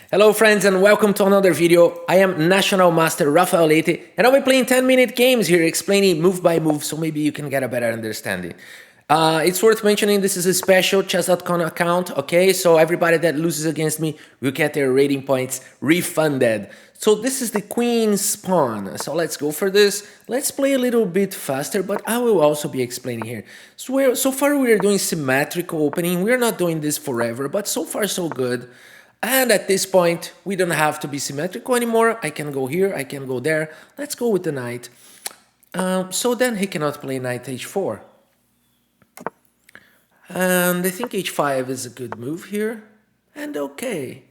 Hello friends and welcome to another video. I am National Master WhiteElo and I'll be playing 10-minute games here explaining move by move so maybe you can get a better understanding. It's worth mentioning this is a special chess.com account, okay? So everybody that loses against me will get their rating points refunded. So this is the queen's pawn. So let's go for this. Let's play a little bit faster, but I will also be explaining here. So far we are doing symmetrical opening. We're not doing this forever, but so far so good. And at this point, we don't have to be symmetrical anymore. I can go here, I can go there. Let's go with the knight. So then he cannot play knight h4. And I think h5 is a good move here. And okay,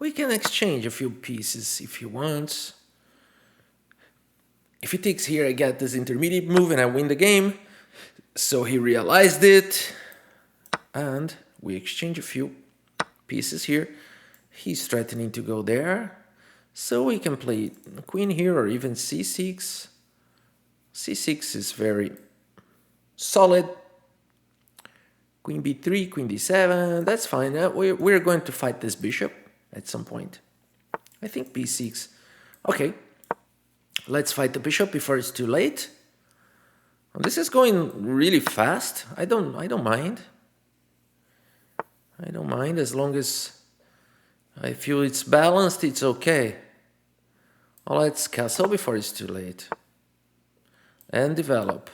we can exchange a few pieces if he wants. If he takes here, I get this intermediate move and I win the game. So he realized it. And we exchange a few pieces here. He's threatening to go there. So we can play queen here or even c6. c6 is very solid. Queen b3, queen d7, that's fine. We're going to fight this bishop at some point. I think b6. Okay, let's fight the bishop before it's too late. Well, this is going really fast. I don't mind. I don't mind as long as I feel it's balanced, it's okay. Well, let's castle before it's too late. And develop.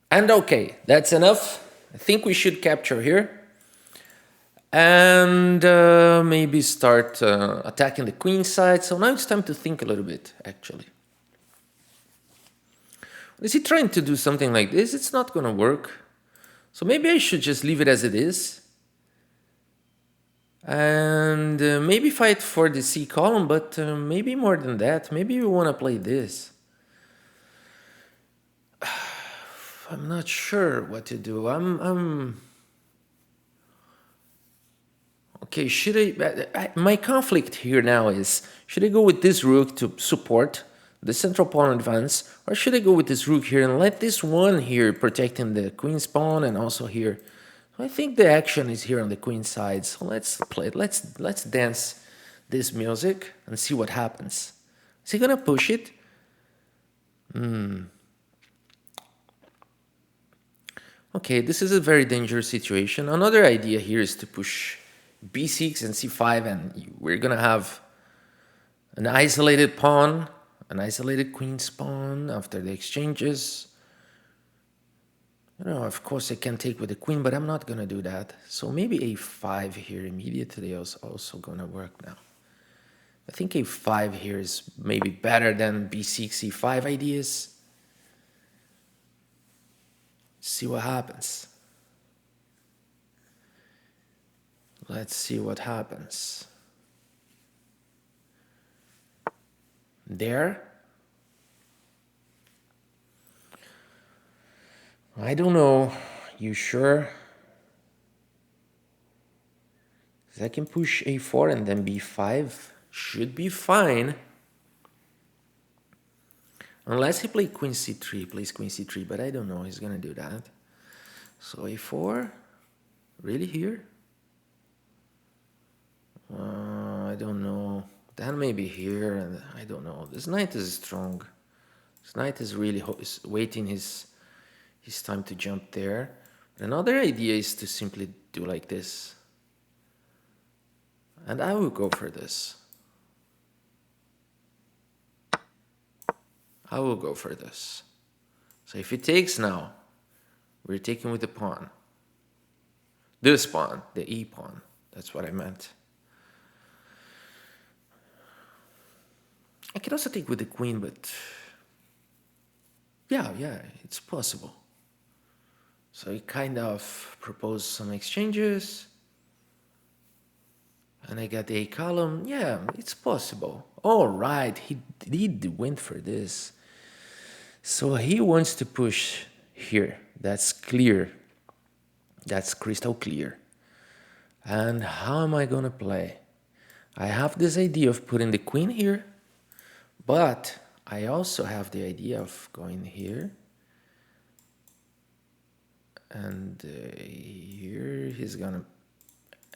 And okay, that's enough. I think we should capture here. And maybe start attacking the queen side. So now it's time to think a little bit, actually. Is he trying to do something like this? It's not going to work. So maybe I should just leave it as it is. And maybe fight for the C column, but maybe more than that. Maybe we want to play this. I'm not sure what to do. Okay, should my conflict here now is, should I go with this rook to support the central pawn advance, or should I go with this rook here and let this one here protecting the queen's pawn and also here? So I think the action is here on the queen side. So let's play it. Let's dance this music and see what happens. Is he gonna push it? Okay, this is a very dangerous situation. Another idea here is to push b6 and c5, and we're gonna have an isolated pawn, an isolated queen's pawn after the exchanges. You know, of course I can take with the queen, but I'm not gonna do that. So maybe a5 here immediately is also gonna work now. I think a5 here is maybe better than b6, c5 ideas. See what happens. Let's see what happens. There. I don't know. You sure? I can push a4 and then b5. Should be fine. Unless he plays queen c3, but I don't know he's gonna do that. So a4, really here? I don't know. Then maybe here, and I don't know. This knight is strong. This knight is really waiting his time to jump there. Another idea is to simply do like this. And I will go for this. I will go for this. So if he takes now, we're taking with the pawn. This pawn, the E pawn. That's what I meant. I can also take with the queen, but yeah, it's possible. So he kind of proposed some exchanges. And I got the A column. Yeah, it's possible. All right, he went for this. So he wants to push here. That's clear. That's crystal clear. And how am I going to play? I have this idea of putting the queen here, but I also have the idea of going here. And here he's going to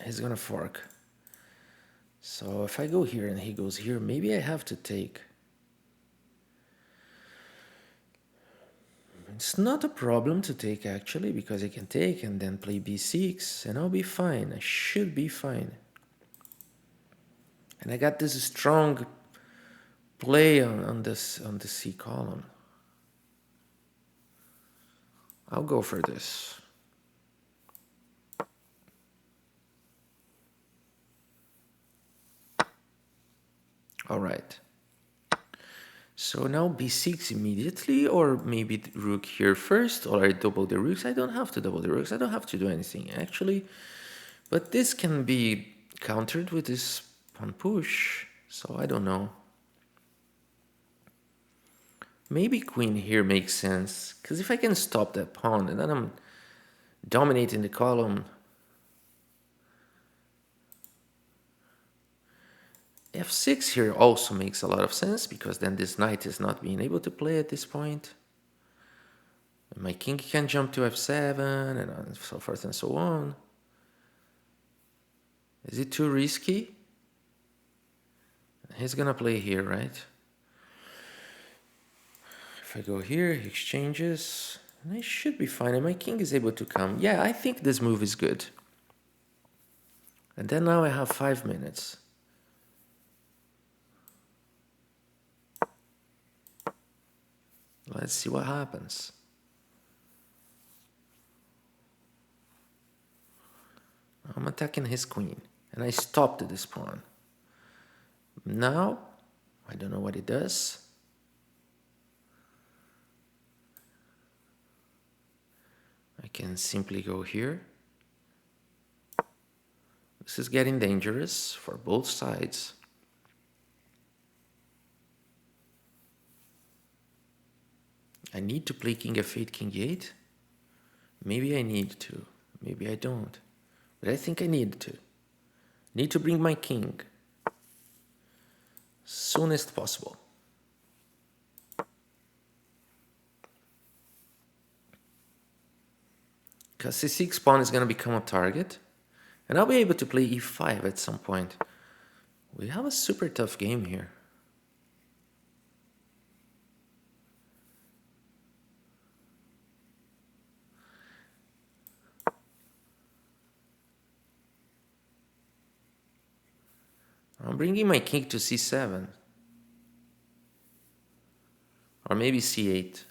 he's gonna fork. So if I go here and he goes here, maybe I have to take. It's not a problem to take actually, because I can take and then play b6 and I'll be fine. I should be fine. And I got this strong play on the C column. I'll go for this. All right. So now b6 immediately, or maybe rook here first, or I double the rooks. I don't have to double the rooks. I don't have to do anything actually. But this can be countered with this pawn push. So I don't know. Maybe queen here makes sense, because if I can stop that pawn and then I'm dominating the column. f6 here also makes a lot of sense, because then this knight is not being able to play at this point. And my king can jump to f7 and so forth and so on. Is it too risky? He's gonna play here, right? If I go here, he exchanges, and I should be fine, and my king is able to come. Yeah, I think this move is good. And then now I have 5 minutes. Let's see what happens. I'm attacking his queen, and I stopped this pawn. Now, I don't know what it does. I can simply go here. This is getting dangerous for both sides. I need to play king f8, king e8. Maybe I need to, maybe I don't. But I think I need to. Need to bring my king soonest possible. Because c6 pawn is going to become a target. And I'll be able to play e5 at some point. We have a super tough game here. I'm bringing my king to c7. Or maybe c8.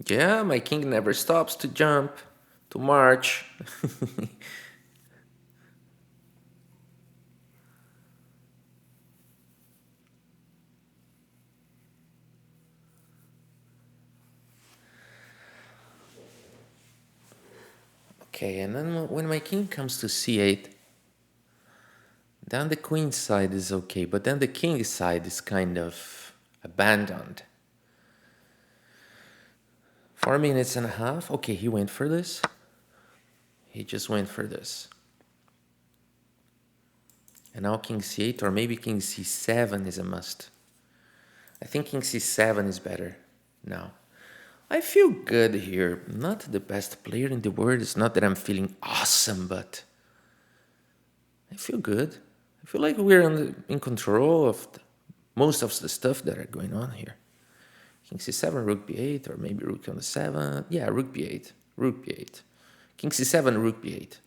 Yeah, my king never stops to jump, to march. Okay, and then when my king comes to c8, then the queen side is okay, but then the king side is kind of abandoned. 4 minutes and a half. Okay, he went for this. He just went for this. And now king c8, or maybe king c7 is a must. I think king c7 is better now. I feel good here. Not the best player in the world. It's not that I'm feeling awesome, but I feel good. I feel like we're in control of most of the stuff that are going on here. King c7, rook b8, or maybe rook on the 7. Yeah, rook b8, rook b8. King c7, rook b8.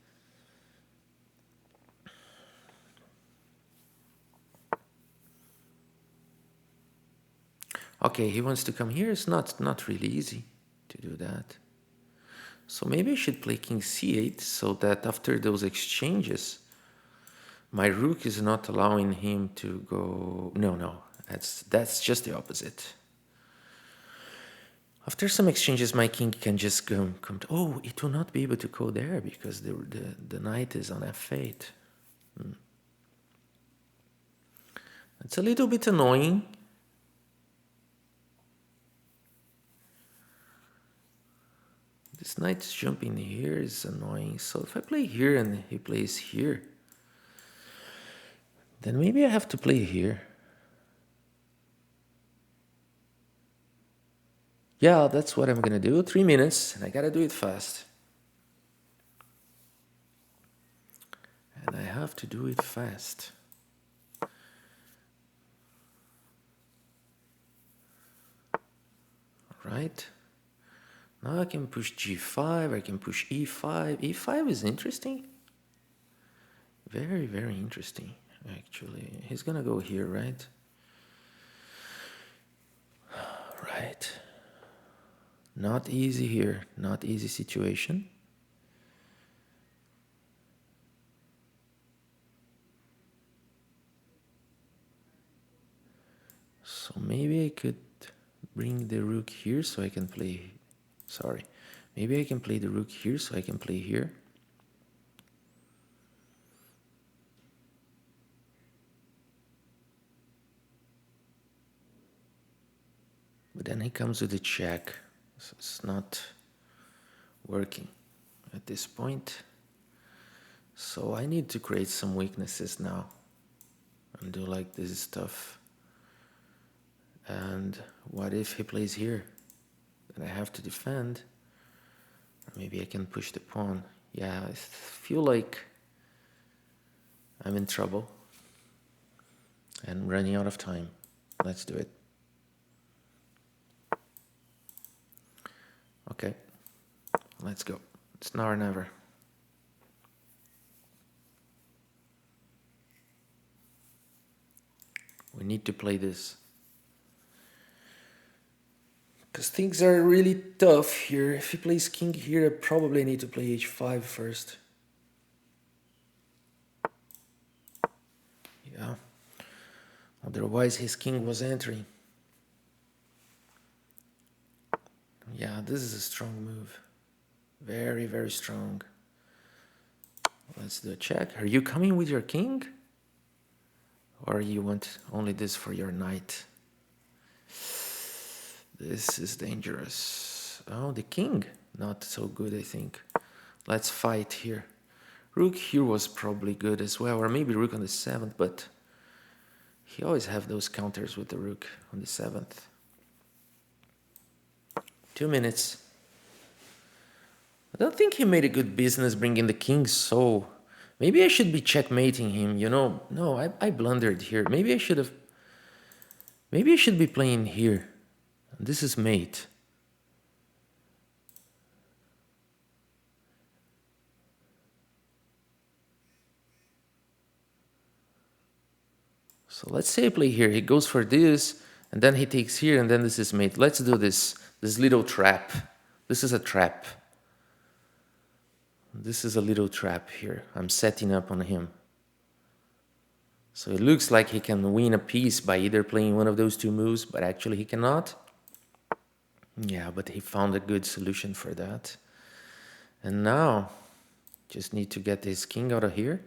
Okay, he wants to come here. It's not really easy to do that. So maybe I should play king c8 so that after those exchanges, my rook is not allowing him to go. No, that's just the opposite. After some exchanges, my king can just come to, oh, it will not be able to go there because the knight is on f8. It's a little bit annoying. This knight jumping here is annoying. So if I play here and he plays here, Then maybe I have to play here. Yeah, that's what I'm gonna do. 3 minutes, and I gotta do it fast. And I have to do it fast. Right? Now I can push G5, I can push E5. E5 is interesting. Very, very interesting, actually. He's gonna go here, right? Right. Not easy here, not easy situation. So maybe I could bring the rook here so I can play, sorry. Maybe I can play the rook here so I can play here. But then he comes with a check, so it's not working at this point. So I need to create some weaknesses now and do like this stuff. And what if he plays here? Then I have to defend. Or maybe I can push the pawn. Yeah, I feel like I'm in trouble and running out of time. Let's do it. Okay, let's go. It's now or never. We need to play this. Because things are really tough here. If he plays king here, I probably need to play h5 first. Yeah. Otherwise his king was entering. Yeah, this is a strong move. Very, very strong. Let's do a check. Are you coming with your king? Or you want only this for your knight? This is dangerous. Oh, the king. Not so good, I think. Let's fight here. Rook here was probably good as well. Or maybe rook on the 7th, but he always have those counters with the rook on the 7th. 2 minutes. I don't think he made a good business bringing the king, so maybe I should be checkmating him, you know. No, I blundered here. Maybe I should have... Maybe I should be playing here. This is mate. So let's say I play here. He goes for this, and then he takes here, and then this is mate. Let's do this little trap. This is a trap. This is a little trap here. I'm setting up on him. So it looks like he can win a piece by either playing one of those two moves, but actually he cannot. Yeah, but he found a good solution for that. And now, just need to get this king out of here.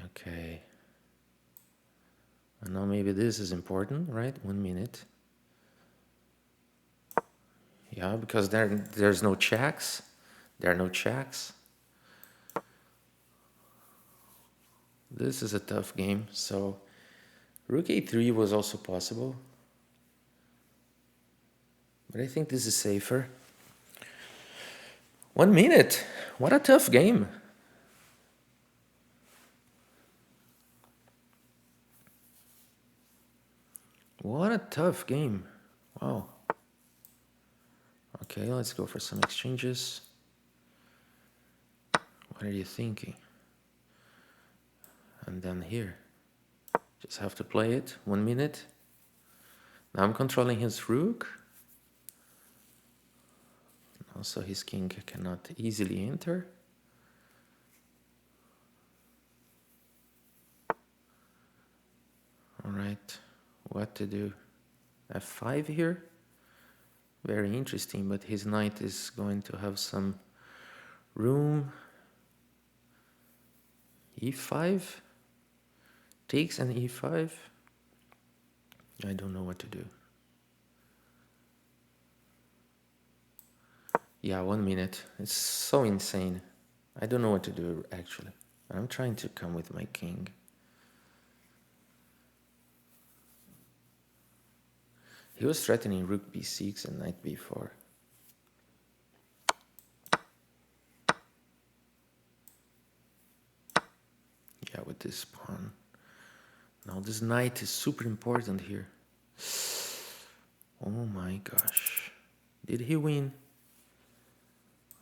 Okay. And now maybe this is important, right? 1 minute. Yeah, because there's no checks. There are no checks. This is a tough game, so rook a3 was also possible. But I think this is safer. 1 minute. What a tough game. What a tough game. Wow. Okay, let's go for some exchanges. What are you thinking? And then here. Just have to play it. 1 minute. Now I'm controlling his rook. Also his king cannot easily enter. Alright, what to do? F5 here? Very interesting, but his knight is going to have some room. E5? Takes an E5? I don't know what to do. Yeah, 1 minute. It's so insane. I don't know what to do, actually. I'm trying to come with my king. He was threatening rook b6 and knight b4. Yeah, with this pawn. Now this knight is super important here. Oh my gosh. Did he win?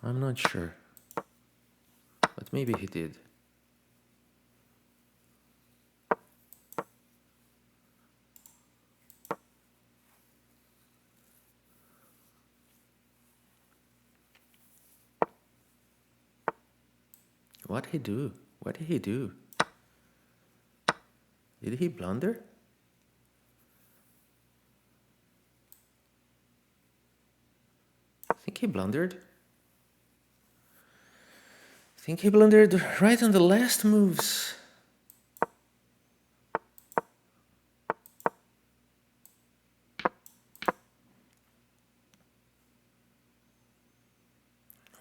I'm not sure. But maybe he did. What did he do? What did he do? Did he blunder? I think he blundered. I think he blundered right on the last moves.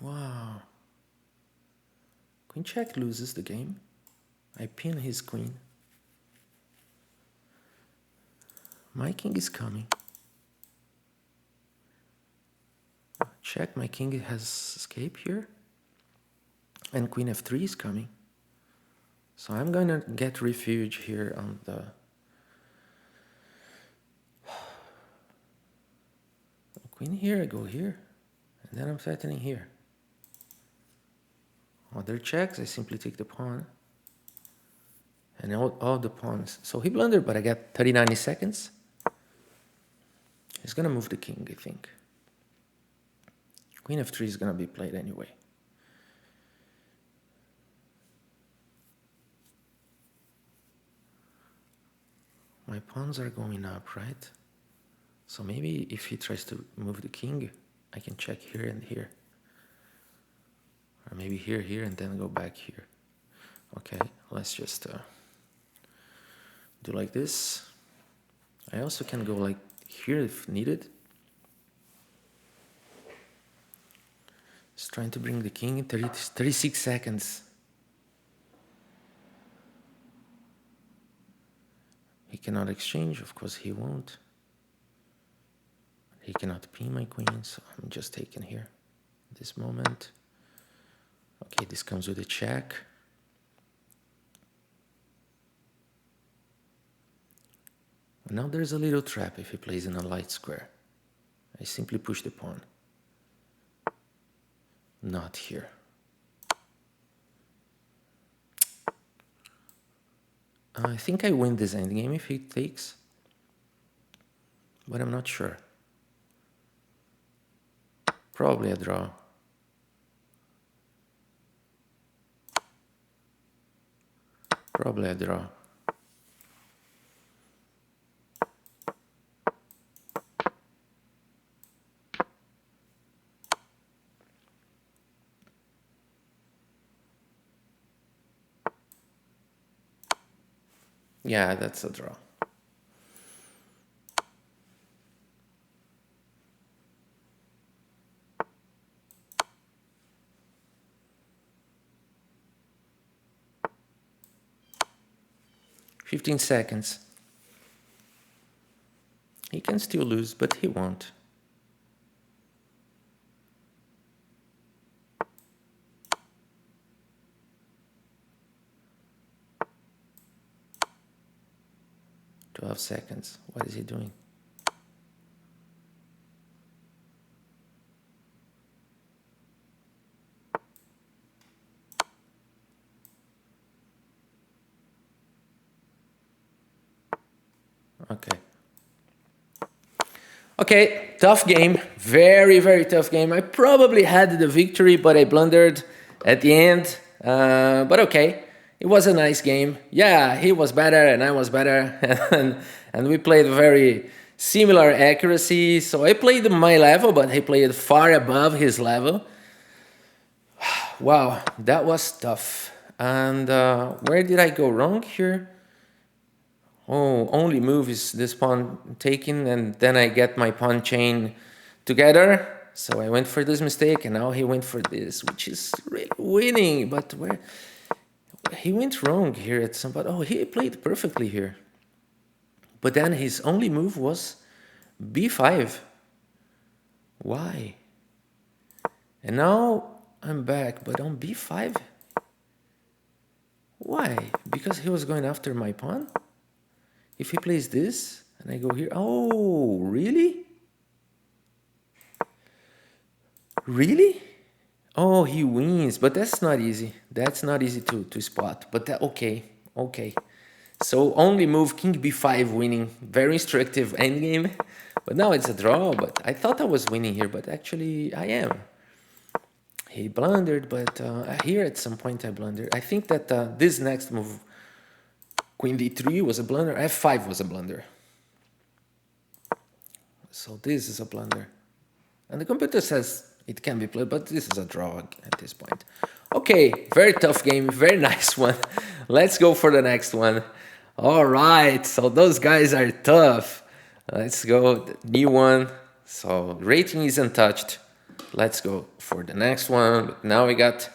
Wow. Queen check loses the game. I pin his queen. My king is coming. Check, my king has escaped here. And queen f3 is coming. So I'm gonna get refuge here on the... Queen here, I go here. And then I'm threatening here. Other checks, I simply take the pawn. And all the pawns. So he blundered, but I got 39 seconds. He's gonna move the king, I think. Queen f3 is gonna be played anyway. My pawns are going up, right? So maybe if he tries to move the king, I can check here and here. Or maybe here, here, and then go back here. Okay, let's just do like this. I also can go like here if needed. Just trying to bring the king in 36 seconds. He cannot exchange, of course he won't. He cannot pin my queen, so I'm just taking here at this moment. Okay, this comes with a check. Now there's a little trap if he plays in a light square. I simply push the pawn. Not here. I think I win this endgame if he takes, but I'm not sure. Probably a draw. Probably a draw. Yeah, that's a draw. "15 seconds. He can still lose, but he won't. "12 seconds. What is he doing? Okay. Okay, tough game. Very, very tough game. I probably had the victory, but I blundered at the end. But okay, it was a nice game. Yeah, he was better and I was better. and we played very similar accuracy. So I played my level, but he played far above his level. Wow, that was tough. And where did I go wrong here? Oh, only move is this pawn taken, and then I get my pawn chain together. So I went for this mistake, and now he went for this, which is really winning. But where he went wrong here at some point. Oh, he played perfectly here. But then his only move was b5. Why? And now I'm back, but on b5? Why? Because he was going after my pawn? If he plays this, and I go here, oh, really? Really? Oh, he wins, but that's not easy. That's not easy to spot, but that, okay, okay. So only move king b5 winning, very instructive endgame, but now it's a draw, but I thought I was winning here, but actually I am. He blundered, but here at some point I blundered. I think that this next move, queen d3 was a blunder, f5 was a blunder. So this is a blunder. And the computer says it can be played, but this is a draw at this point. Okay, very tough game, very nice one. Let's go for the next one. All right, so those guys are tough. Let's go, new one. So rating is untouched. Let's go for the next one. But now we got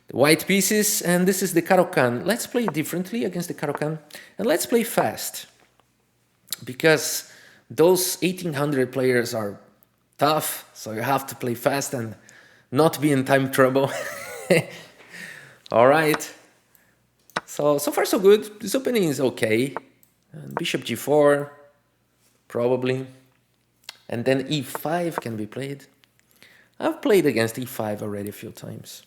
the white pieces, and this is the Caro-Kann. Let's play differently against the Caro-Kann, and let's play fast. Because those 1800 players are tough, so you have to play fast and not be in time trouble. All right. So far so good. This opening is okay. And bishop g4, probably. And then e5 can be played. I've played against e5 already a few times.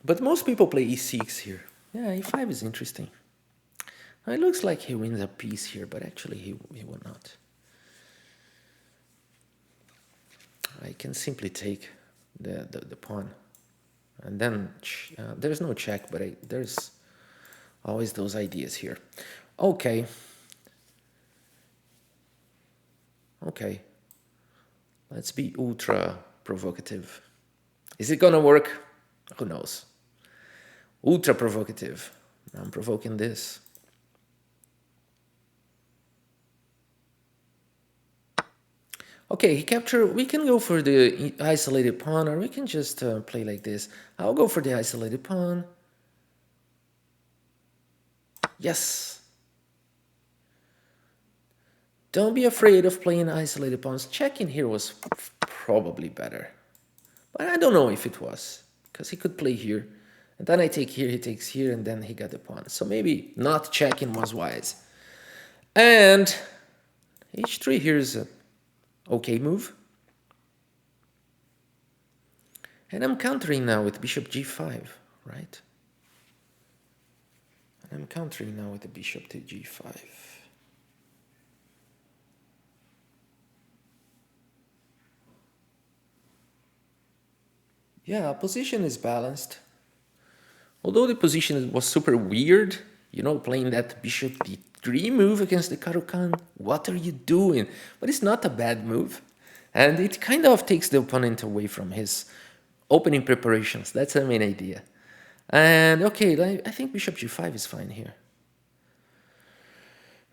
But most people play e6 here. Yeah, e5 is interesting. It looks like he wins a piece here, but actually he will not. I can simply take the pawn. And then there's no check, but there's always those ideas here. Okay. Okay. Let's be ultra provocative. Is it gonna work? Who knows? Ultra provocative. I'm provoking this. Okay, he captured. We can go for the isolated pawn, or we can just play like this. I'll go for the isolated pawn. Yes. Don't be afraid of playing isolated pawns. Checking here was probably better. But I don't know if it was, because he could play here. And then I take here, he takes here, and then he got the pawn. So maybe not checking was wise. And h3 here is a okay move. And I'm countering now with bishop g5, right? And I'm countering now with the bishop to g5. Yeah, position is balanced. Although the position was super weird, you know, playing that bishop d3 move against the Caro-Kann, what are you doing? But it's not a bad move. And it kind of takes the opponent away from his opening preparations. That's the main idea. And okay, I think bishop g5 is fine here.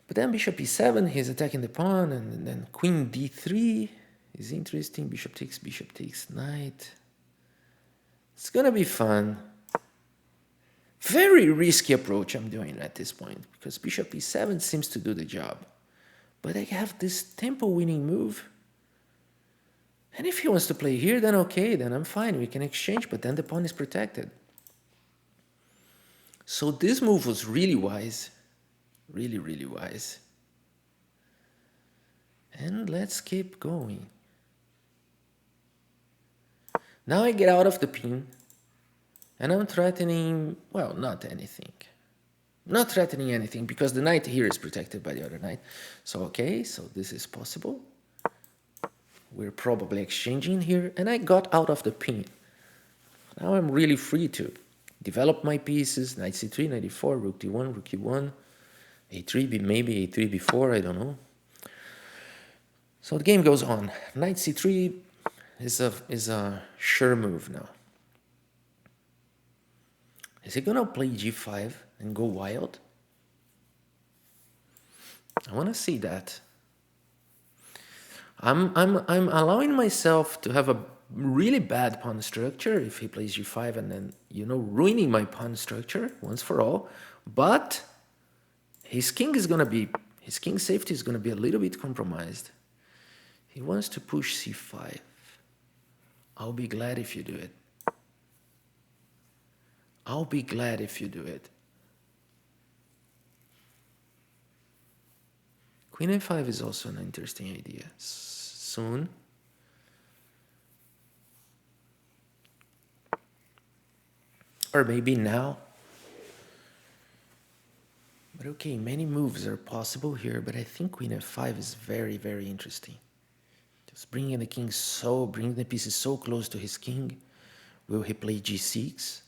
But then bishop e7, he's attacking the pawn, and then queen d3 is interesting. Bishop takes knight. It's gonna be fun. Very risky approach I'm doing at this point, because bishop e7 seems to do the job. But I have this tempo winning move. And if he wants to play here, then okay, then I'm fine. We can exchange, but then the pawn is protected. So this move was really wise. Really, really wise. And let's keep going. Now I get out of the pin. And I'm threatening, well, not anything. Not threatening anything, because the knight here is protected by the other knight. So okay, so this is possible. We're probably exchanging here, and I got out of the pin. Now I'm really free to develop my pieces. Knight c3, knight e4, rook d1, rook e1, a3, maybe a3, b4, I don't know. So the game goes on. Knight c3 is a sure move now. Is he gonna play g5 and go wild? I wanna see that. I'm allowing myself to have a really bad pawn structure if he plays g5 and then, you know, ruining my pawn structure once for all. But his king safety is gonna be a little bit compromised. He wants to push c5. I'll be glad if you do it. I'll be glad if you do it. Queen a5 is also an interesting idea. Soon. Or maybe now. But okay, many moves are possible here, but I think Queen f5 is very, very interesting. Just bringing the pieces so close to his king. Will he play g6?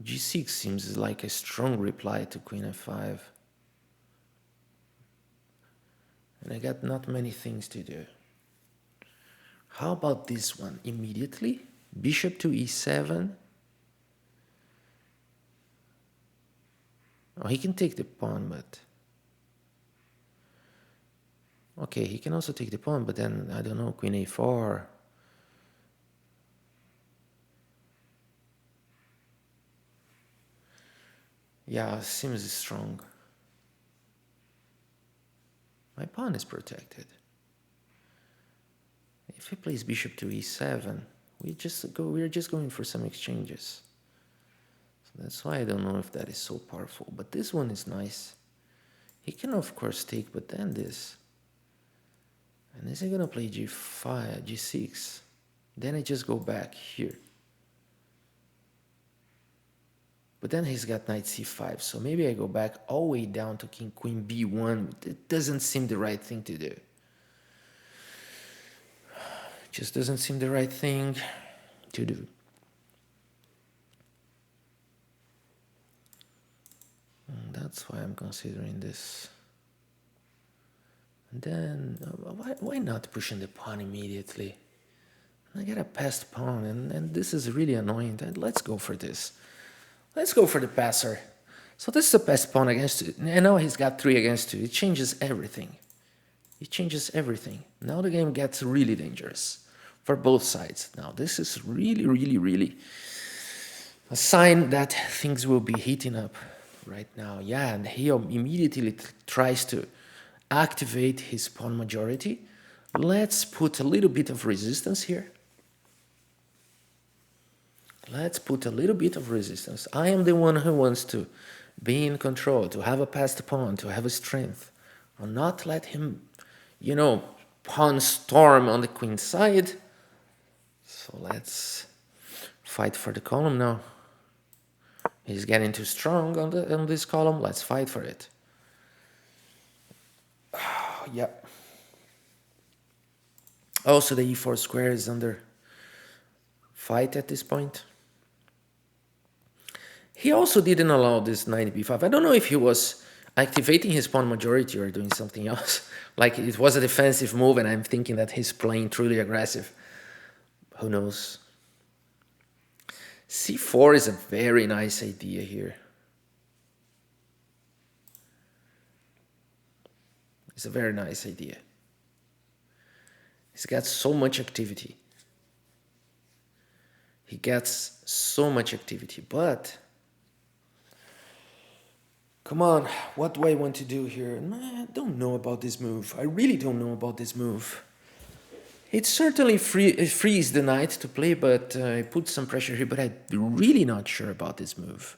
g6 seems like a strong reply to Queen f5. And I got not many things to do. How about this one? Immediately, bishop to e7. Oh, he can take the pawn, but... Okay, he can also take the pawn, but then, I don't know, Queen a4. Yeah, seems strong. My pawn is protected. If he plays bishop to e7, we're just going for some exchanges. So that's why I don't know if that is so powerful. But this one is nice. He can of course take, but then this. And is he gonna play g5, g6? Then I just go back here. But then he's got knight c5, so maybe I go back all the way down to queen b1. It doesn't seem the right thing to do. Just doesn't seem the right thing to do. And that's why I'm considering this. And then, why not pushing the pawn immediately? I get a passed pawn, and this is really annoying. Let's go for this. Let's go for the passer. So this is a passed pawn against 2, and now he's got 3 against 2. It changes everything. It changes everything. Now the game gets really dangerous for both sides. Now this is really, really, really a sign that things will be heating up right now. Yeah, and he immediately tries to activate his pawn majority. Let's put a little bit of resistance here. Let's put a little bit of resistance. I am the one who wants to be in control, to have a passed pawn, to have a strength. I'll not let him, you know, pawn storm on the queen side. So let's fight for the column now. He's getting too strong on this column. Let's fight for it. Yep. Also, the e4 square is under fight at this point. He also didn't allow this knight b5. I don't know if he was activating his pawn majority or doing something else. Like it was a defensive move and I'm thinking that he's playing truly aggressive. Who knows? c4 is a very nice idea here. It's a very nice idea. He's got so much activity. He gets so much activity, but come on, what do I want to do here? I don't know about this move. I really don't know about this move. It certainly frees the knight to play, but it puts some pressure here, but I'm really not sure about this move.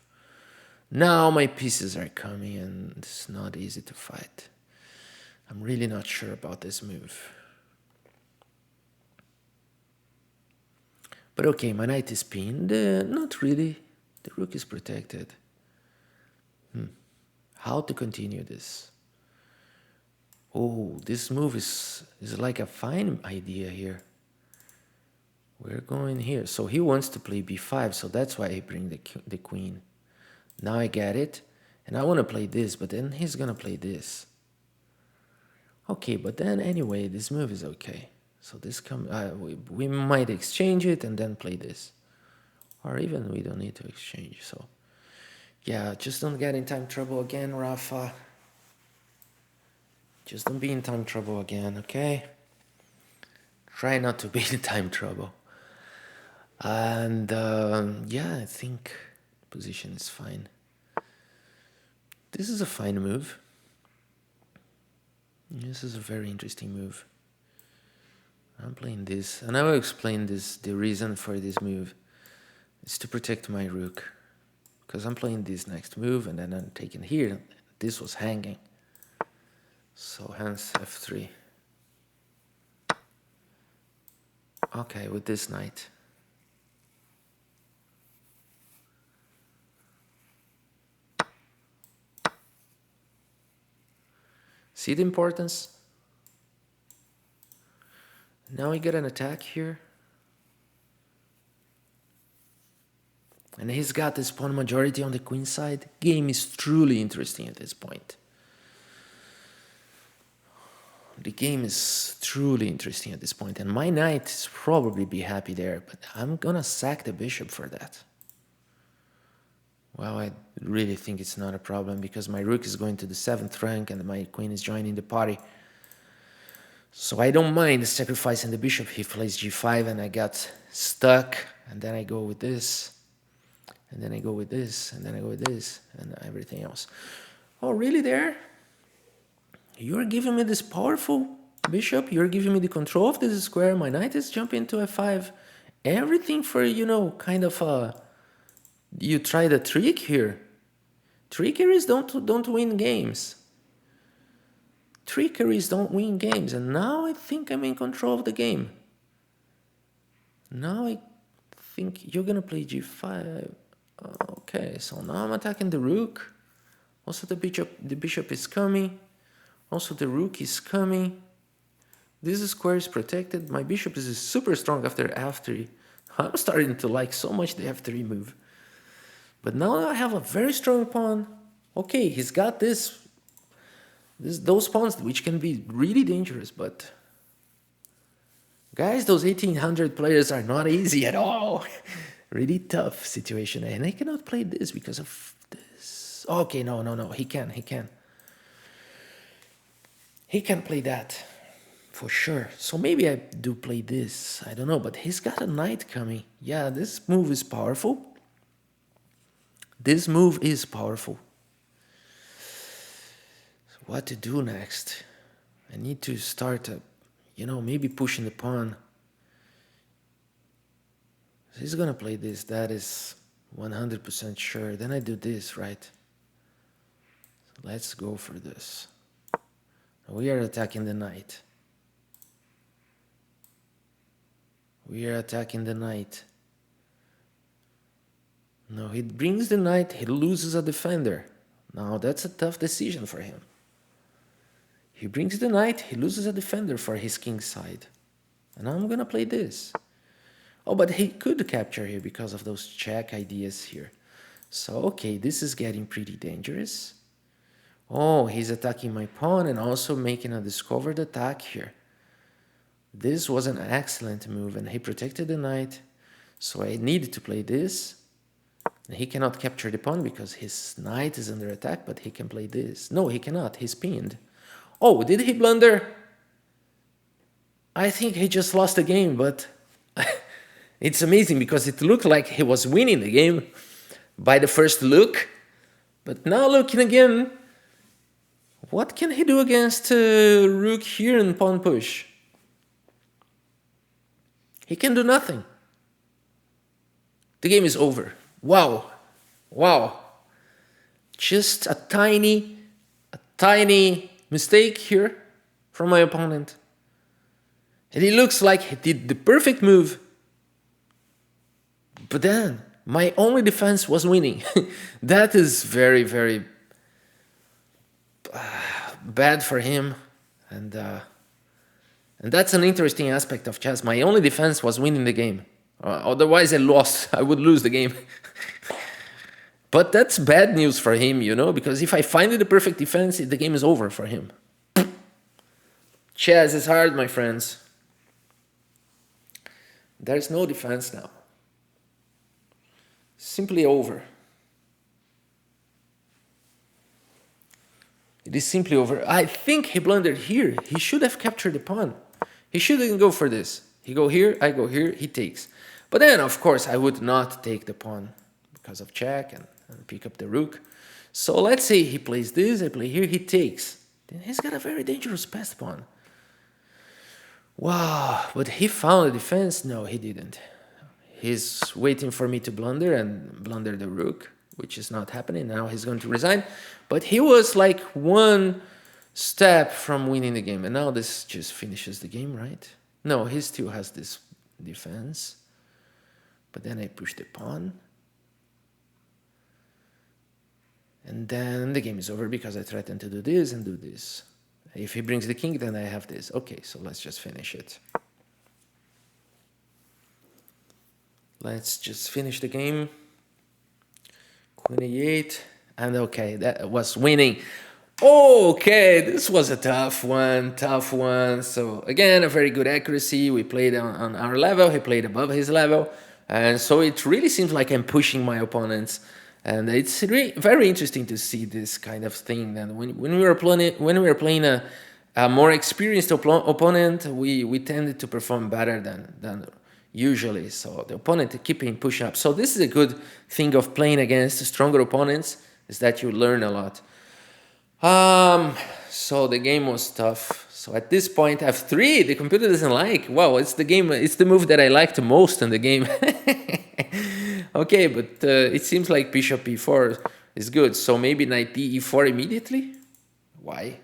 Now my pieces are coming and it's not easy to fight. I'm really not sure about this move. But okay, my knight is pinned. Not really. The rook is protected. How to continue this? Oh, this move is like a fine idea here. We're going here. So he wants to play b5, so that's why I bring the queen. Now I get it. And I want to play this, but then he's going to play this. Okay, but then anyway, this move is okay. So this we might exchange it and then play this. Or even we don't need to exchange. So yeah, just don't get in time trouble again, Rafa. Just don't be in time trouble again, okay? Try not to be in time trouble. And yeah, I think position is fine. This is a fine move. This is a very interesting move. I'm playing this, and I will explain this. The reason for this move is to protect my rook, because I'm playing this next move, and then I'm taking here. This was hanging, so hence f3. Okay, with this knight. See the importance? Now we get an attack here. And he's got this pawn majority on the queen side. Game is truly interesting at this point. The game is truly interesting at this point. And my knight is probably be happy there, but I'm gonna sack the bishop for that. Well, I really think it's not a problem because my rook is going to the 7th rank and my queen is joining the party. So I don't mind sacrificing the bishop. He plays g5 and I got stuck, and then I go with this, and then I go with this, and then I go with this, and everything else. Oh, really there? You're giving me this powerful bishop? You're giving me the control of this square? My knight is jumping to f5. Everything for, you know, kind of you try the trick here. Trickeries don't win games. Trickeries don't win games. And now I think I'm in control of the game. Now I think you're gonna play g5. Okay, so now I'm attacking the rook. Also the bishop is coming. Also the rook is coming. This square is protected. My bishop is super strong after f3. I'm starting to like so much the f3 move. But now I have a very strong pawn. Okay, he's got those pawns which can be really dangerous, but guys, those 1800 players are not easy at all. Really tough situation, and I cannot play this because of this. Okay, no, he can play that for sure. So maybe I do play this, I don't know, but he's got a knight coming. Yeah, this move is powerful. This move is powerful. So what to do next? I need to start, you know, maybe pushing the pawn. So he's gonna play this, that is 100% sure. Then I do this, right? So let's go for this. We are attacking the knight. We are attacking the knight. No, he brings the knight, he loses a defender. Now that's a tough decision for him. He brings the knight, he loses a defender for his king side. And I'm gonna play this. Oh, but he could capture here because of those check ideas here. So, okay, this is getting pretty dangerous. Oh, he's attacking my pawn and also making a discovered attack here. This was an excellent move, and he protected the knight. So I needed to play this. He cannot capture the pawn because his knight is under attack, but he can play this. No, he cannot. He's pinned. Oh, did he blunder? I think he just lost the game, but it's amazing because it looked like he was winning the game by the first look. But now looking again, what can he do against rook here and pawn push? He can do nothing. The game is over. Wow. Wow. Just a tiny mistake here from my opponent. And it looks like he did the perfect move. But then, my only defense was winning. That is very, very bad for him. And that's an interesting aspect of chess. My only defense was winning the game. Otherwise, I lost. I would lose the game. But that's bad news for him, you know, because if I find the perfect defense, the game is over for him. Chess is hard, my friends. There's no defense now. Simply over. It It is simply over. I think he blundered here. He should have captured the pawn. He shouldn't go for this. He go here, I go here, he takes. But then, of course, I would not take the pawn because of check and pick up the rook. So let's say he plays this, I play here, he takes. Then he's got a very dangerous passed pawn. Wow, but he found a defense? No, he didn't. He's waiting for me to blunder and blunder the rook, which is not happening. Now he's going to resign. But he was like one step from winning the game. And now this just finishes the game, right? No, he still has this defense. But then I push the pawn. And then the game is over because I threatened to do this and do this. If he brings the king, then I have this. Okay, so let's just finish it. Let's just finish the game. Queen e8. And okay, that was winning. Okay, this was a tough one. So again, a very good accuracy. We played on our level. He played above his level. And so it really seems like I'm pushing my opponents. And it's really very interesting to see this kind of thing. And when we were playing a more experienced opponent, we tended to perform better than usually. So the opponent keeping pushing up. So this is a good thing of playing against stronger opponents, is that you learn a lot. So the game was tough. So at this point, f3, the computer doesn't like. Wow, it's the move that I liked most in the game. Okay, but it seems like bishop e4 is good. So maybe knight e4 immediately? Why?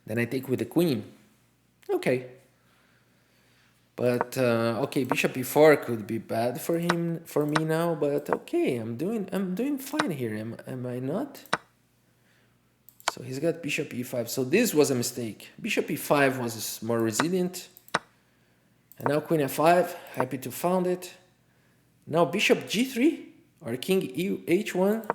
Then I take with the queen. Okay. But okay, bishop e4 could be bad for me now. But okay, I'm doing fine here. Am I not? So he's got bishop e5. So this was a mistake. Bishop e5 was more resilient. And now queen f5. Happy to found it. Now bishop g3 or king h1.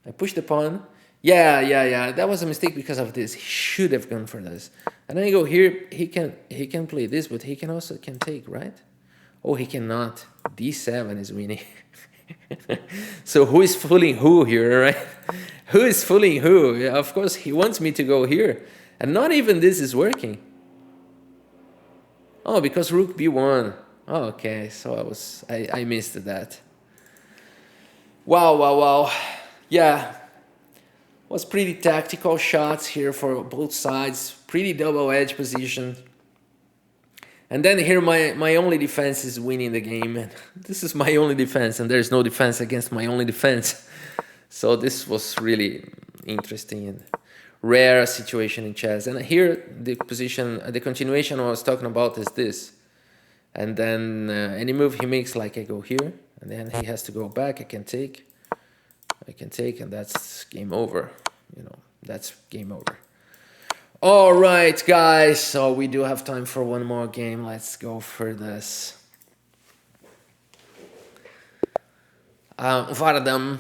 I push the pawn. Yeah. That was a mistake because of this. He should have gone for this. And then I go here. He can play this, but he can also take, right? Oh, he cannot. d7 is winning. So who is fooling who here, right? Who is fooling who? Yeah, of course, he wants me to go here. And not even this is working. Oh, because rook b1. Oh, okay, so I missed that. Wow. Yeah, was pretty tactical shots here for both sides. Pretty double-edged position. And then here my only defense is winning the game. And this is my only defense, and there's no defense against my only defense. So this was really interesting and rare situation in chess. And here the continuation I was talking about is this. And then any move he makes, like I go here, and then he has to go back. I can take, and that's game over. You know, that's game over. All right, guys. So we do have time for one more game. Let's go for this. Vardam,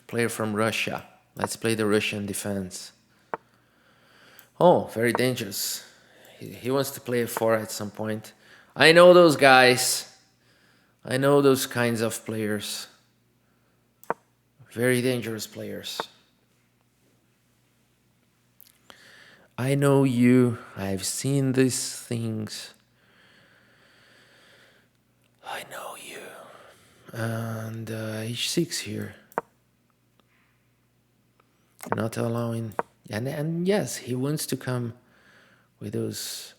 player from Russia. Let's play the Russian defense. Oh, very dangerous. He wants to play a4 at some point. I know those guys. I know those kinds of players. Very dangerous players. I know you. I've seen these things. I know you. And h6 here. Not allowing. And yes, he wants to come with those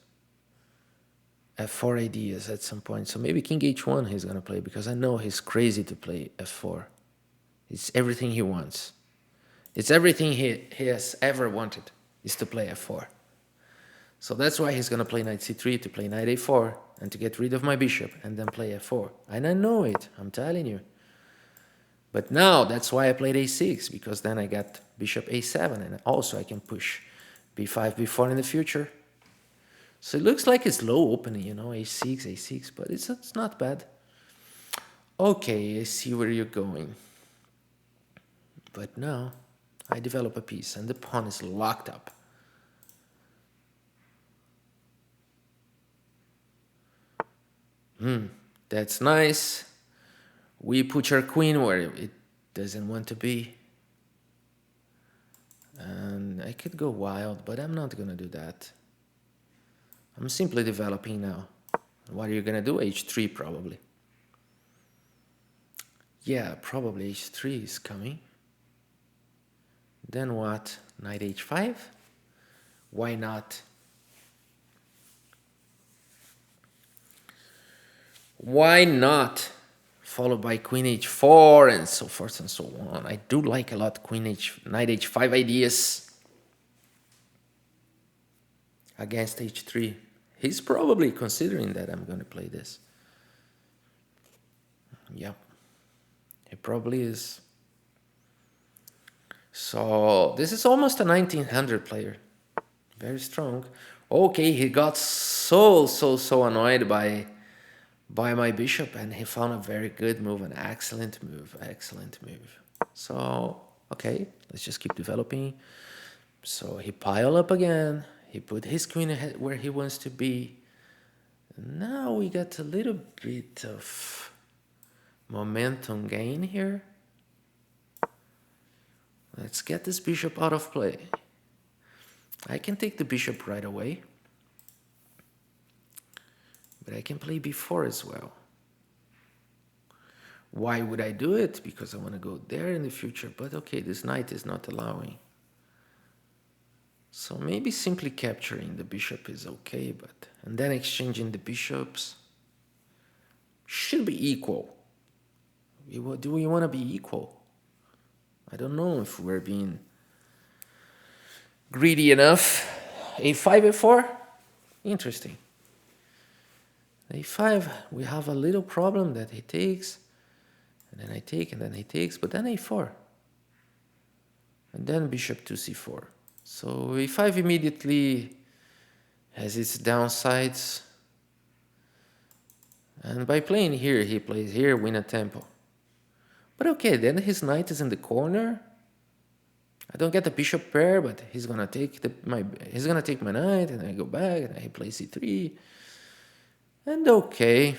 f4 ideas at some point. So maybe king h1 he's going to play, because I know he's crazy to play f4. It's everything he wants. It's everything he has ever wanted, is to play f4. So that's why he's going to play knight c3, to play knight a4, and to get rid of my bishop, and then play f4. And I know it, I'm telling you. But now, that's why I played a6, because then I got bishop a7, and also I can push b5, b4 in the future. So it looks like it's low opening, you know, a6, but it's not bad. Okay, I see where you're going. But now, I develop a piece, and the pawn is locked up. That's nice. We put our queen where it doesn't want to be. And I could go wild, but I'm not gonna do that. I'm simply developing now. What are you gonna do? H3 probably. Yeah, probably H3 is coming. Then what? Knight H5? Why not? Why not? Followed by Queen H4 and so forth and so on. I do like a lot Knight H5 ideas against H3. He's probably considering that I'm going to play this. Yep. He probably is. So this is almost a 1900 player. Very strong. Okay, he got so annoyed by my bishop, and he found a very good move, an excellent move. So, okay, let's just keep developing. So he piled up again. He put his queen ahead where he wants to be. Now we got a little bit of momentum gain here. Let's get this bishop out of play. I can take the bishop right away, but I can play b4 as well. Why would I do it? Because I want to go there in the future, but okay, this knight is not allowing. So maybe simply capturing the bishop is okay, and then exchanging the bishops should be equal. Do we want to be equal? I don't know if we're being greedy enough. A5, A4? Interesting. A5, we have a little problem that he takes, and then I take, and then he takes, but then A4. And then bishop to C4. So A5 immediately has its downsides. And by playing here, he plays here, win a tempo. But okay, then his knight is in the corner. I don't get the bishop pair, but he's gonna take my knight, and I go back, and he plays c3. And okay.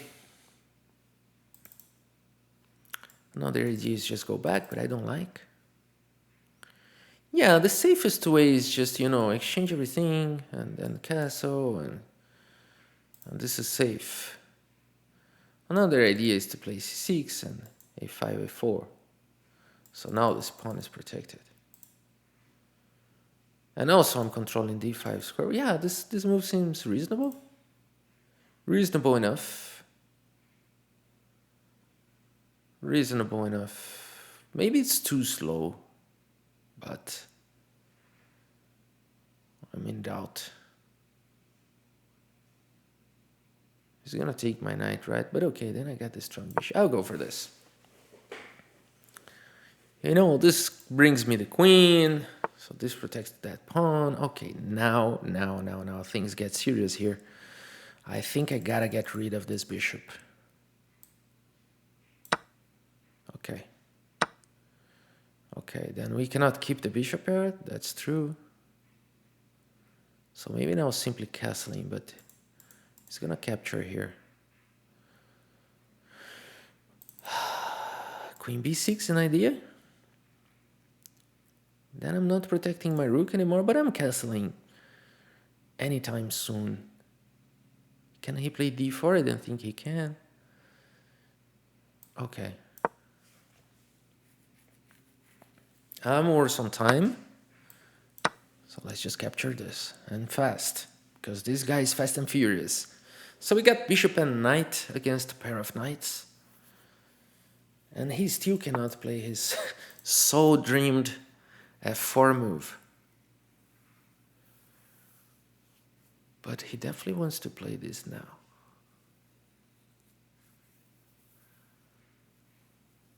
Another idea is just go back, but I don't like. Yeah, the safest way is just, exchange everything, and then castle, and this is safe. Another idea is to play c6 and a5, a4. So now this pawn is protected. And also I'm controlling d5 square. Yeah, this move seems reasonable. Reasonable enough. Reasonable enough. Maybe it's too slow, but I'm in doubt. He's gonna take my knight, right? But okay, then I got this strong bishop. I'll go for this. This brings me the queen. So this protects that pawn. Okay, now things get serious here. I think I gotta get rid of this bishop. Okay. Okay, then we cannot keep the bishop pair. That's true. So maybe now simply castling, but he's gonna capture here. Queen b6, an idea? Then I'm not protecting my rook anymore, but I'm castling anytime soon. Can he play d4? I don't think he can. Okay. I'm worse on time. So let's just capture this. And fast. Because this guy is fast and furious. So we got bishop and knight against a pair of knights. And he still cannot play his so dreamed f4 move. But he definitely wants to play this now.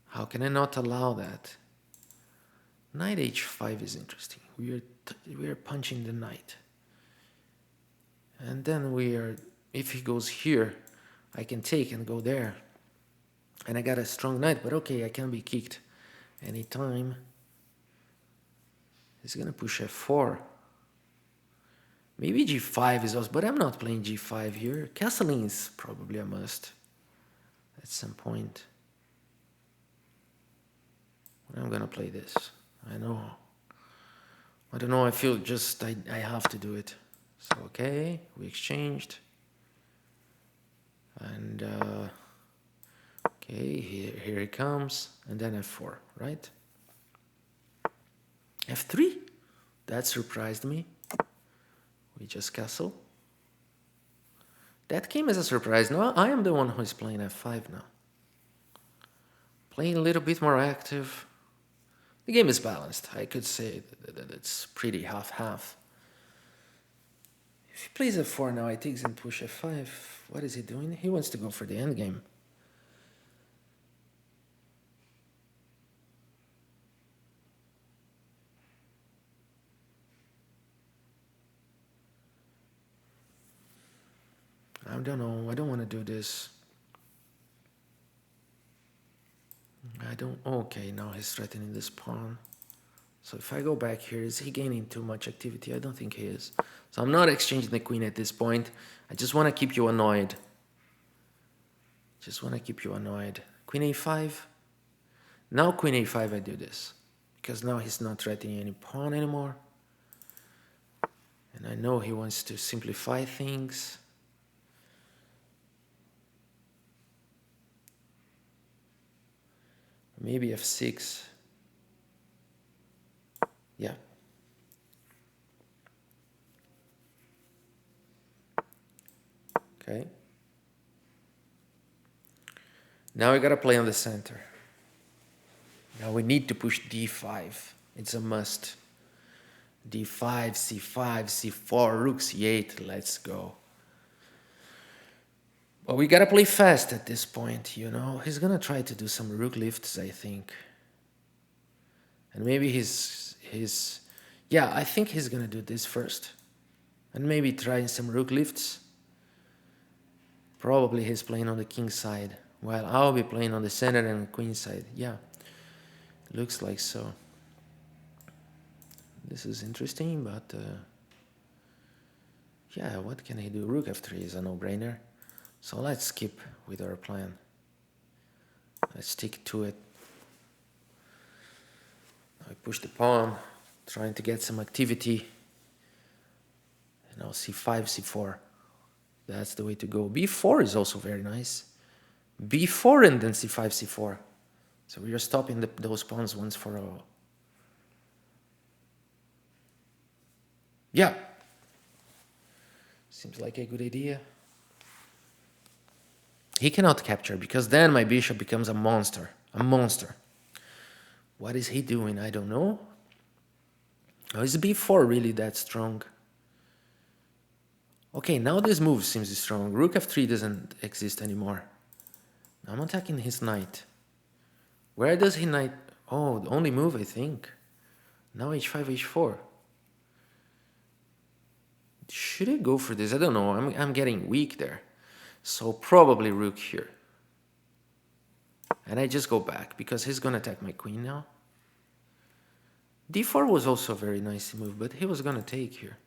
How can I not allow that? Knight h5 is interesting. We are punching the knight. And then if he goes here, I can take and go there. And I got a strong knight, but okay, I can be kicked anytime. He's gonna push f4. Maybe g5 is also, but I'm not playing g5 here. Castling is probably a must at some point. I'm gonna play this. I know I don't know, I feel just I have to do it. So, okay, we exchanged. And, okay, here it comes. And then f4, right? f3? That surprised me. We just castle. That came as a surprise. Now I am the one who is playing f5 now. Playing a little bit more active. The game is balanced. I could say that it's pretty half-half. If he plays f4 now, he takes and push f5. What is he doing? He wants to go for the endgame. I don't know. I don't want to do this. I don't... Okay, now he's threatening this pawn. So if I go back here, is he gaining too much activity? I don't think he is. So I'm not exchanging the queen at this point. I just want to keep you annoyed. Just want to keep you annoyed. Queen a5. Now queen a5 I do this. Because now he's not threatening any pawn anymore. And I know he wants to simplify things. Maybe f6. Yeah. Okay. Now we gotta play on the center. Now we need to push d5. It's a must. d5, c5, c4, rook c8. Let's go. But we gotta play fast at this point, you know. He's gonna try to do some rook lifts, I think. And maybe yeah, I think he's gonna do this first. And maybe try some rook lifts. Probably he's playing on the king side, while I'll be playing on the center and queen side. Yeah, looks like so. This is interesting, but yeah, what can he do? Rook f3 is a no-brainer. So let's skip with our plan. Let's stick to it. I push the pawn, trying to get some activity. And now c5, c4. That's the way to go. b4 is also very nice. b4 and then c5, c4. So we are stopping those pawns once for all. Yeah. Seems like a good idea. He cannot capture because then my bishop becomes a monster. A monster. What is he doing? I don't know. Oh, is b4 really that strong? Okay, now this move seems strong. Rook f3 doesn't exist anymore. I'm attacking his knight. Where does he knight? Oh, the only move, I think. Now h5, h4. Should I go for this? I don't know. I'm getting weak there. So probably rook here. And I just go back because he's going to attack my queen now. d4 was also a very nice move, but he was going to take here.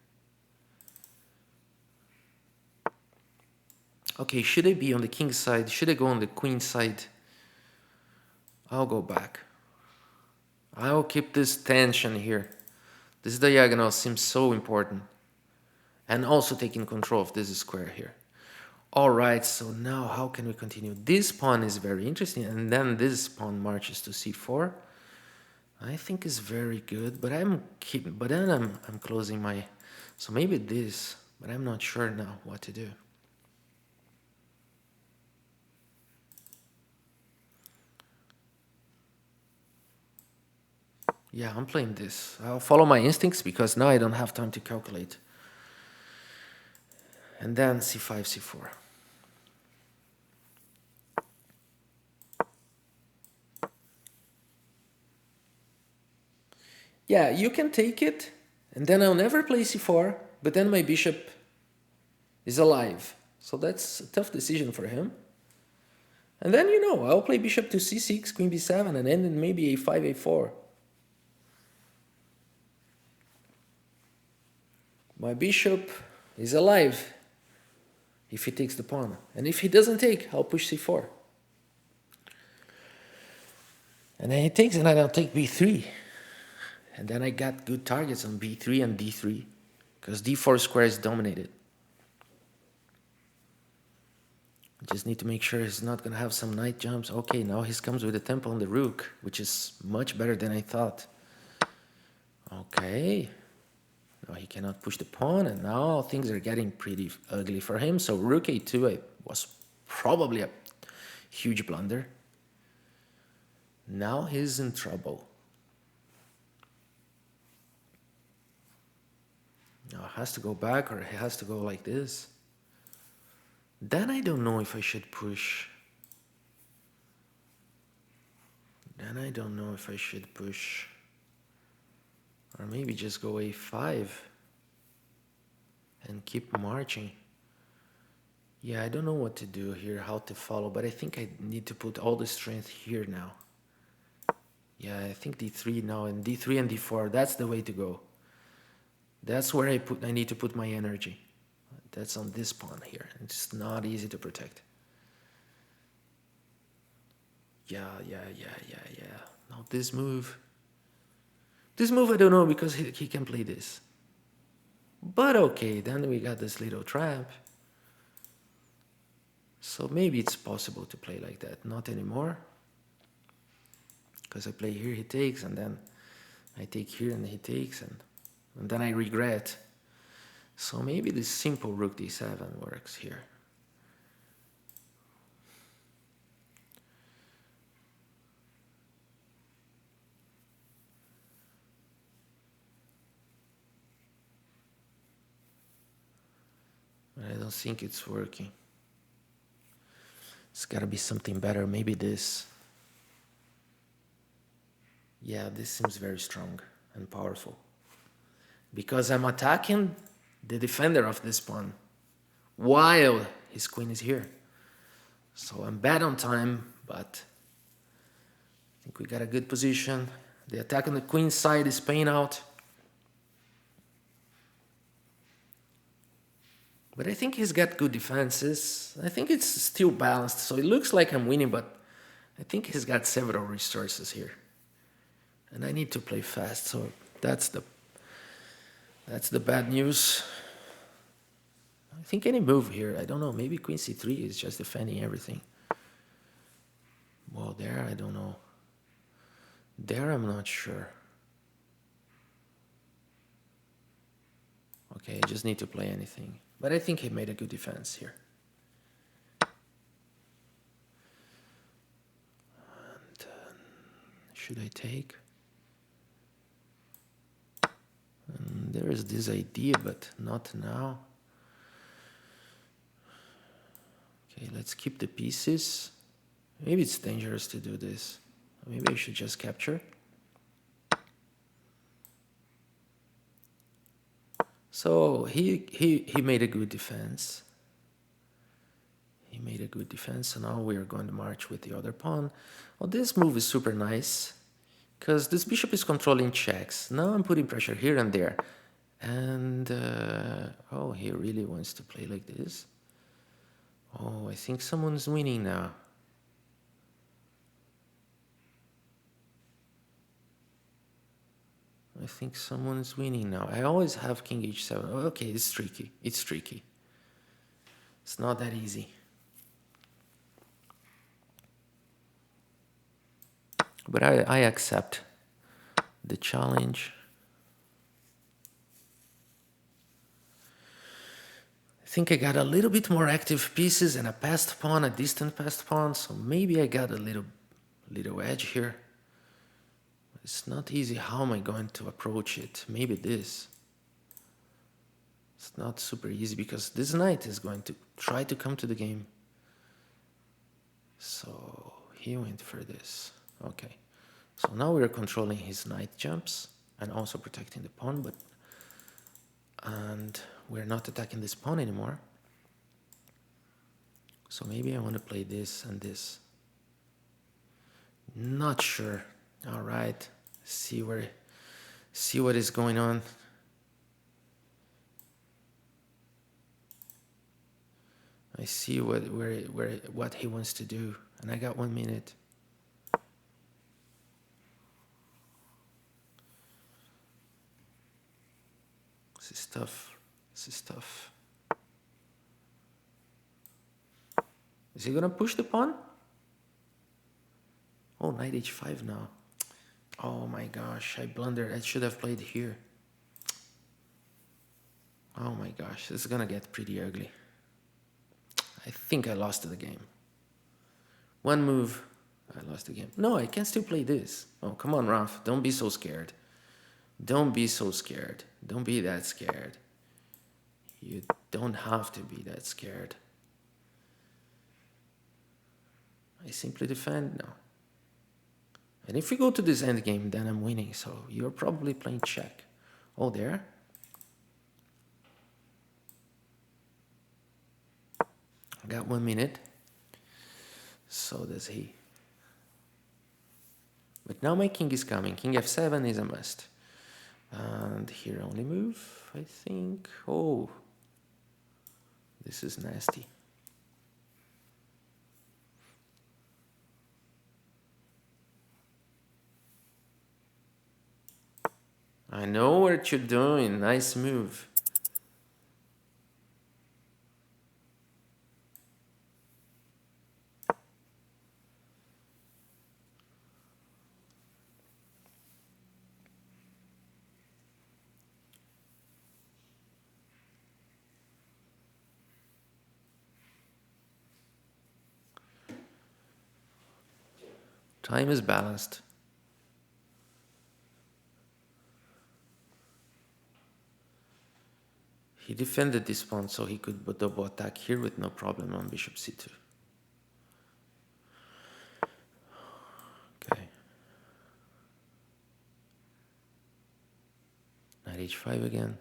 Okay, should I be on the king side? Should I go on the queen side? I'll go back. I'll keep this tension here. This diagonal seems so important. And also taking control of this square here. Alright, so now how can we continue? This pawn is very interesting, and then this pawn marches to c4. I think is very good, but then I'm closing my... So maybe this, but I'm not sure now what to do. Yeah, I'm playing this. I'll follow my instincts because now I don't have time to calculate. And then c5, c4. Yeah, you can take it, and then I'll never play c4, but then my bishop is alive. So that's a tough decision for him. And then, you know, I'll play bishop to c6, queen b7, and then maybe a5, a4. My bishop is alive if he takes the pawn. And if he doesn't take, I'll push c4. And then he takes, and then I'll take b3. And then I got good targets on b3 and d3 because d4 square is dominated. Just need to make sure he's not going to have some knight jumps. Okay, now he comes with a tempo on the rook, which is much better than I thought. Okay. Now he cannot push the pawn, and now things are getting pretty ugly for him. So rook a2 was probably a huge blunder. Now he's in trouble. Now he has to go back, or he has to go like this. Then I don't know if I should push. Or maybe just go a5 and keep marching. Yeah, I don't know what to do here, how to follow, but I think I need to put all the strength here now. Yeah, I think d3 now, and d3 and d4, that's the way to go. That's where I need to put my energy. That's on this pawn here. It's not easy to protect. Yeah. Now this move. This move I don't know because he can play this. But okay, then we got this little trap. So maybe it's possible to play like that. Not anymore. Because I play here, he takes, and then I take here and he takes, and then I regret. So maybe this simple rook d7 works here. But I don't think it's working. It's gotta be something better, maybe this. Yeah, this seems very strong and powerful. Because I'm attacking the defender of this pawn while his queen is here. So I'm bad on time, but I think we got a good position. The attack on the queen side is paying out. But I think he's got good defenses. I think it's still balanced, so it looks like I'm winning, but I think he's got several resources here. And I need to play fast, so that's the bad news. I think any move here, I don't know, maybe queen c3 is just defending everything. Well, there, I don't know. There, I'm not sure. Okay, I just need to play anything. But I think he made a good defense here. And, should I take? And there is this idea, but not now. Okay, let's keep the pieces. Maybe it's dangerous to do this. Maybe I should just capture. So he made a good defense. He made a good defense, so now we are going to march with the other pawn. Well, this move is super nice, because this bishop is controlling checks. Now I'm putting pressure here and there. And, oh, he really wants to play like this. Oh, I think someone's winning now. I think someone's winning now. I always have king h7. Oh, okay, it's tricky. It's tricky. It's not that easy. But I accept the challenge. I think I got a little bit more active pieces and a passed pawn, a distant passed pawn, so maybe I got a little edge here. It's not easy. How am I going to approach it? Maybe this. It's not super easy because this knight is going to try to come to the game. So he went for this. Okay. So now we're controlling his knight jumps and also protecting the pawn, and we're not attacking this pawn anymore. So maybe I want to play this and this. Not sure. All right, see what is going on. I see what he wants to do, and I got 1 minute. is tough. This is tough. Is he gonna push the pawn? Oh, knight h5 now. Oh my gosh, I blundered. I should have played here. Oh my gosh, this is gonna get pretty ugly. I think I lost the game. One move, I lost the game. No, I can still play this. Oh, come on, Raf. Don't be so scared. Don't be so scared. Don't be that scared. You don't have to be that scared. I simply defend now. And if we go to this endgame, then I'm winning. So you're probably playing check. Oh, there. I got 1 minute. So does he. But now my king is coming. King f7 is a must. And here only move, I think. Oh, this is nasty. I know what you're doing. Nice move. Time is balanced. He defended this pawn so he could double attack here with no problem on bishop c2. Okay. Knight h5 again.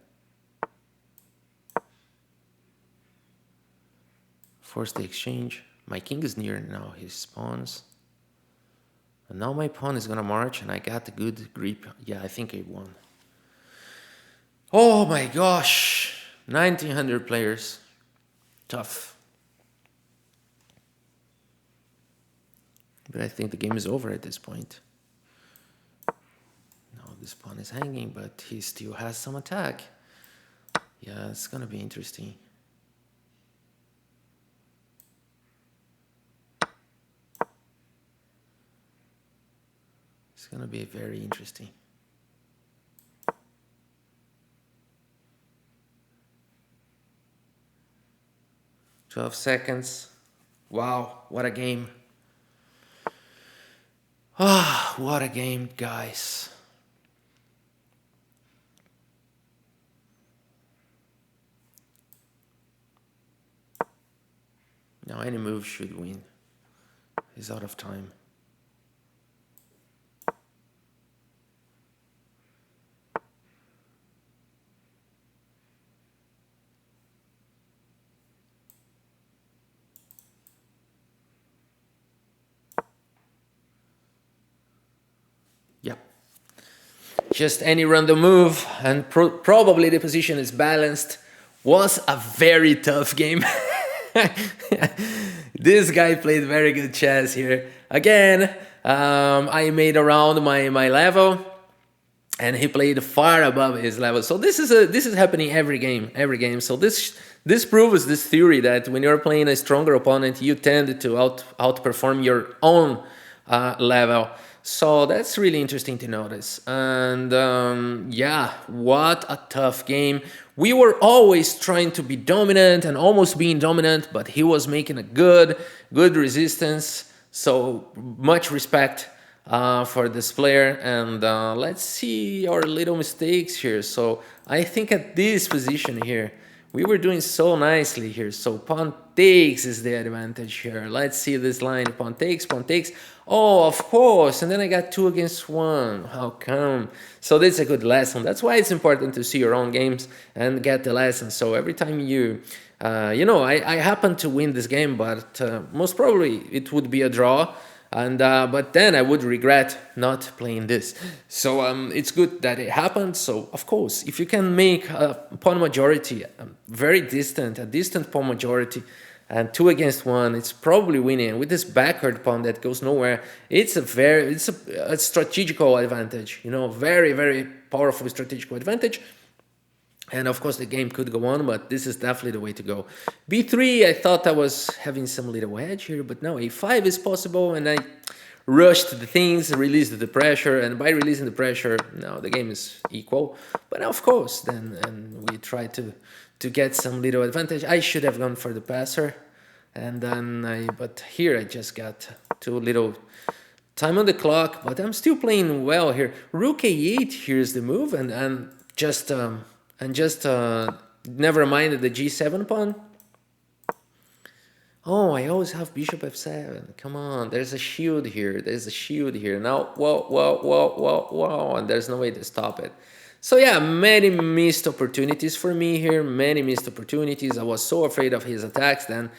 Force the exchange. My king is near now his pawns. And now my pawn is gonna march and I got a good grip. Yeah, I think I won. Oh my gosh. 1900 players. Tough. But I think the game is over at this point. Now this pawn is hanging, but he still has some attack. Yeah, it's gonna be interesting. It's gonna be very interesting. "12 seconds. Wow, what a game. Ah, what a game, guys. Now any move should win. He's out of time. Yep. Just any random move, and probably the position is balanced. Was a very tough game. This guy played very good chess here. Again, I made around my level, and he played far above his level. So this is happening every game. So this proves this theory that when you're playing a stronger opponent, you tend to outperform your own level. So that's really interesting to notice. And yeah, what a tough game. We were always trying to be dominant and almost being dominant, but he was making a good resistance. So much respect for this player. And let's see our little mistakes here. So I think at this position here, we were doing so nicely here. So pawn takes is the advantage here. Let's see this line. Pawn takes, pawn takes. Oh, of course. And then I got 2 against 1. How come? So this is a good lesson. That's why it's important to see your own games and get the lesson. So every time you know, I happen to win this game, but most probably it would be a draw. And but then I would regret not playing this. So it's good that it happened. So of course, if you can make a pawn majority, a distant pawn majority, and 2 against 1, it's probably winning. With this backward pawn that goes nowhere, it's a strategical advantage. You know, very powerful strategical advantage. And of course the game could go on, but this is definitely the way to go. B3, I thought I was having some little edge here, but no, A5 is possible, and I rushed the things, released the pressure, and by releasing the pressure, now the game is equal. But of course, then and we try to get some little advantage. I should have gone for the passer, and then but here I just got too little time on the clock, but I'm still playing well here. Rook A8, here's the move, and just never mind the G7 pawn. Oh, I always have bishop F7. Come on, there's a shield here. There's a shield here. Now, whoa, and there's no way to stop it. So yeah, many missed opportunities for me here. Many missed opportunities. I was so afraid of his attacks then.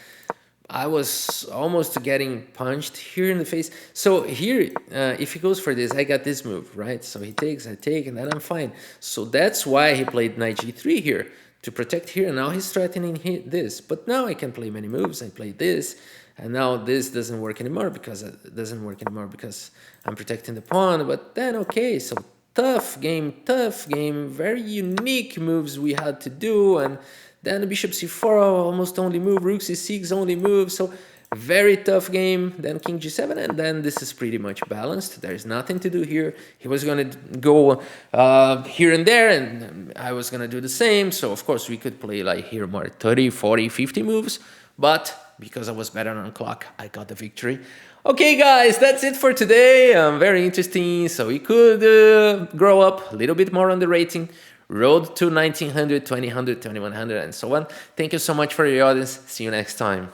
I was almost getting punched here in the face. So here, if he goes for this, I got this move, right? So he takes, I take, and then I'm fine. So that's why he played knight g3 here, to protect here. And now he's threatening this. But now I can play many moves. I play this, and now this doesn't work anymore because I'm protecting the pawn. But then, okay, so tough game, very unique moves we had to do. And then bishop c4 almost only move, rook c6 only move, so very tough game. Then king g7, and then this is pretty much balanced. There's nothing to do here. He was going to go here and there, and I was going to do the same. So of course we could play like here more 30, 40, 50 moves, but because I was better on clock, I got the victory. Okay guys, that's it for today. Very interesting. So we could grow up a little bit more on the rating. Road to 1900, 2000, 2100, and so on. Thank you so much for your audience. See you next time.